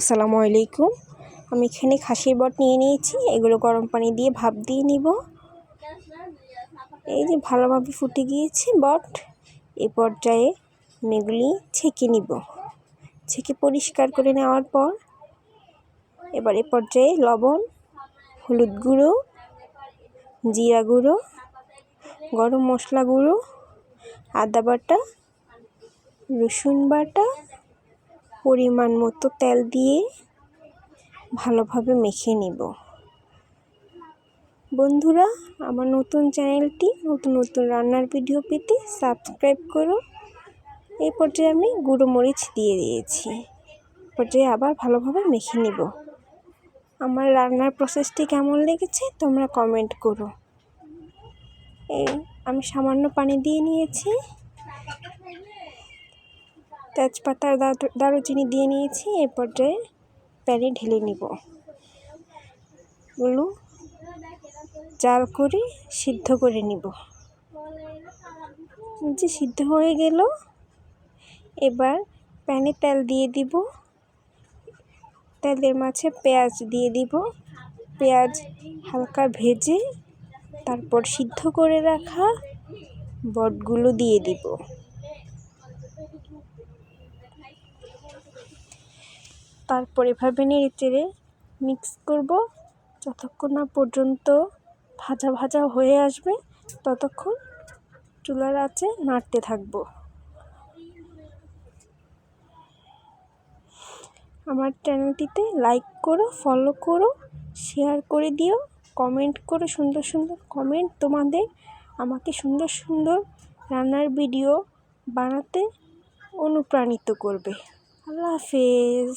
আসসালামু আলাইকুম। আমি এখানে খাসির বট নিয়ে নিয়েছি। এগুলো গরম পানি দিয়ে ভাপ দিয়ে নিব। এই যে ভালোভাবে ফুটে গিয়েছে বট। এই পর্যায়ে আমি এগুলি ছেঁকে নিব। ছেঁকে পরিষ্কার করে নেওয়ার পর এবার এ পর্যায়ে লবণ, হলুদ গুঁড়ো, জিরা গুঁড়ো, গরম মশলা গুঁড়ো, আদা বাটা, রসুন বাটা, পরিমাণ মতো তেল দিয়ে ভালোভাবে মেখে নিব। বন্ধুরা, আমার নতুন চ্যানেলটি নতুন রান্নার ভিডিও পেতে সাবস্ক্রাইব করো। এই পর্যায়ে আমি গুঁড়ো মরিচ দিয়ে দিয়েছি। পর্যায়ে আবার ভালোভাবে মেখে নিব। আমার রান্নার প্রসেসটি কেমন লেগেছে তোমরা কমেন্ট করো। আমি সামান্য পানি দিয়ে নিয়েছি, তেজপাতা, দারুচিনি দিয়ে নিয়েছি। এই পর্যায়ে প্যানে ঢেলে নিব। এগুলো জাল করে সিদ্ধ করে নিব। যে সিদ্ধ হয়ে গেল, এবার প্যানে তেল দিয়ে দিব। তেলের মাঝে পেঁয়াজ দিয়ে দিব। পেঁয়াজ হালকা ভেজে তারপর সিদ্ধ করে রাখা বটগুলো দিয়ে দিব। তারপর এভাবে নেড়ে মিক্স করব যতক্ষণ না পর্যন্ত ভাজা ভাজা হয়ে আসবে, ততক্ষণ চুলার আঁচে নাড়তে থাকব। আমার চ্যানেলটিতে লাইক করো, ফলো করো, শেয়ার করে দিও, কমেন্ট করো। সুন্দর কমেন্ট তোমাদের আমাকে সুন্দর রান্নার ভিডিও বানাতে অনুপ্রাণিত করবে। আল্লাহ হাফেজ।